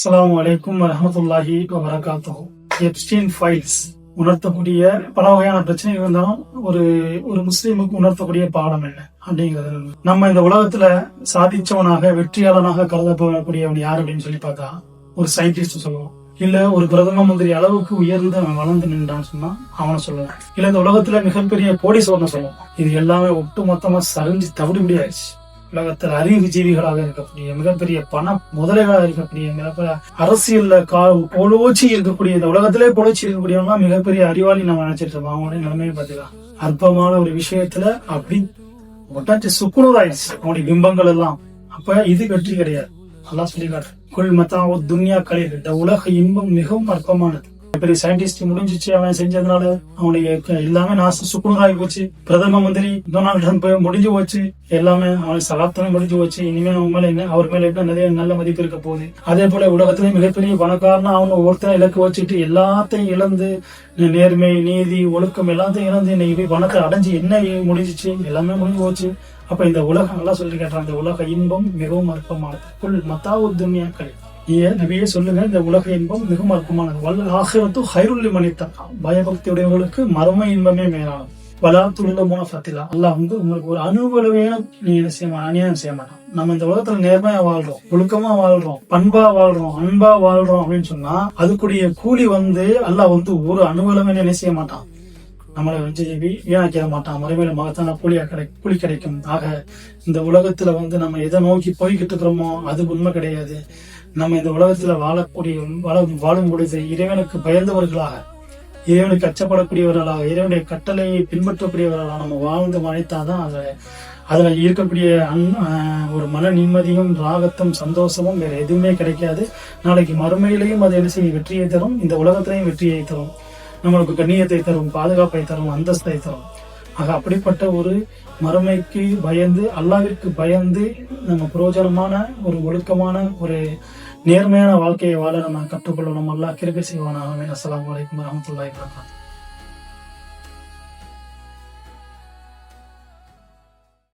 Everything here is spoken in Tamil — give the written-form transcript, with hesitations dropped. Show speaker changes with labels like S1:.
S1: அஸ்ஸலாமு அலைக்கும் வரஹ்மத்துல்லாஹி வபரகாத்துஹு. எப்ஸ்டீன் ஃபைல்ஸ் உணர்த்தக்கூடிய பல வகையான பிரச்சனைகள் இருந்தாலும் ஒரு ஒரு முஸ்லீமுக்கு உணர்த்தக்கூடிய பாடம் என்ன அப்படிங்கிறது. நம்ம இந்த உலகத்துல சாதிச்சவனாக வெற்றியாளனாக கருதப்படக்கூடியவன் யார் அப்படின்னு சொல்லி பார்த்தா ஒரு சயின்டிஸ்ட் சொல்லுவோம். இல்ல ஒரு பிரதம மந்திரி அளவுக்கு உயர்ந்து அவன் வளர்ந்து நின்றான்னு சொன்னா அவனை சொல்லுவான். இல்ல இந்த உலகத்துல மிகப்பெரிய கோடீஸ்வரனை சொல்லுவோம். இது எல்லாமே ஒட்டு மொத்தமா சரிஞ்சு தவிடுபடி ஆயிடுச்சு. உலகத்தில் அறிவு ஜீவிகளாக இருக்கக்கூடிய மிகப்பெரிய பண முதலைகளாக இருக்கக்கூடிய மிகப்பெரிய அரசியல்ல பொழுச்சி இருக்கக்கூடிய இந்த உலகத்திலே பொழுச்சி இருக்கக்கூடியவங்க மிகப்பெரிய அறிவாளி நம்ம நினைச்சிட்டு இருக்கோம். அவங்களுடைய நிலைமையை பார்த்துக்கலாம். அற்பமான ஒரு விஷயத்துல அப்படி ஒட்டாச்சு சுக்குனூராயிடுச்சு அவனுடைய பிம்பங்கள் எல்லாம். அப்ப இது வெற்றி கிடையாது. நல்லா சொல்லிக்காரு. குல் மத்தா துன்யா கலீல், இந்த உலக இன்பம் மிகவும் அற்பமானது. பெரிய சயின்டிஸ்ட் முடிஞ்சிச்சு, அவன் செஞ்சதுனால அவனுடைய எல்லாமே நாச சுக்குனராகி போச்சு. பிரதம மந்திரி டொனால்டு ட்ரம்ப் முடிஞ்சு போச்சு, எல்லாமே அவனுக்கு சலாத்தமே முடிஞ்சு போச்சு. இனிமே அவன் மேல என்ன, அவர் மேல என்ன நிறைய நல்ல மதிப்பு இருக்க போகுது. அதே போல உலகத்திலேயே மிகப்பெரிய பணக்காரனா அவனை ஒருத்தனை இலக்கு வச்சுட்டு எல்லாத்தையும் இழந்து நேர்மை நீதி ஒழுக்கம் எல்லாத்தையும் இழந்து இன்னைக்கு பணத்தை அடைஞ்சு என்ன முடிஞ்சிச்சு, எல்லாமே முடிஞ்சு போச்சு. அப்ப இந்த உலகம் நல்லா சொல்லி கேட்டான், இந்த உலக இன்பம் மிகவும் அற்பமானது. குல் மத்தாவு துன்யா கலீல், நபியே சொல்லுங்க, இந்த உலக இன்பம் மிகவும் அற்பமானது. வல் ஆகிரத்து ஹைருல் லிமன் இத்தகா, பயபக்தியுடையவர்களுக்கு மர்ம இன்பமே மேலானது. வலா துல்லமுன ஃபத்திலா, அல்லாஹ் உங்களுக்கு ஒரு அனுபவம் நீ என்ன செய்ய அநியாயம் செய்ய மாட்டான். நம்ம இந்த உலகத்துல நேர்மையா வாழ்றோம், ஒழுக்கமா வாழ்றோம், பண்பா வாழ்றோம், அன்பா வாழ்றோம் அப்படின்னு சொன்னா அதுக்குடைய கூலி அல்லாஹ் ஒரு அனுபவமே என்ன செய்ய மாட்டான், நம்மளை வீணாக்கிட மாட்டான். மறுமையில மகத்தான கூலி கிடைக்கும். ஆக இந்த உலகத்துல நம்ம எதை நோக்கி போய்கிட்டு இருக்கிறோமோ அது உண்மை கிடையாது. நம்ம இந்த உலகத்துல வாழும் பொழுது இறைவனுக்கு பயந்தவர்களாக, இறைவனுக்கு அச்சப்படக்கூடியவர்களாக, இறைவனுடைய கட்டளையை பின்பற்றக்கூடியவர்களாக நம்ம வாழ்ந்து மறைத்தாதான் அதுல இருக்கக்கூடிய ஒரு மன நிம்மதியும் ராகத்தும் சந்தோஷமும் வேற எதுவுமே கிடைக்காது. நாளைக்கு மறுமையிலையும் அது என்ன செய்ய வெற்றியை தரும், இந்த உலகத்திலையும் வெற்றியை தரும், நம்மளுக்கு கண்ணியத்தை தரும், பாதுகாப்பை தரும், அந்தஸ்தை தரும். ஆக அப்படிப்பட்ட ஒரு மறுமைக்கு பயந்து அல்லாஹ்விற்கு பயந்து நம்ம பிரயோஜனமான ஒரு ஒழுக்கமான ஒரு நேர்மையான வாழ்க்கையை வாழ நம்ம கற்றுக்கொள்ளணும். அல்லாஹ் கிருபை செய்வானாக. அஸ்ஸலாமு அலைக்கும் வரஹ்மத்துல்லாஹி வபரகாத்துஹு.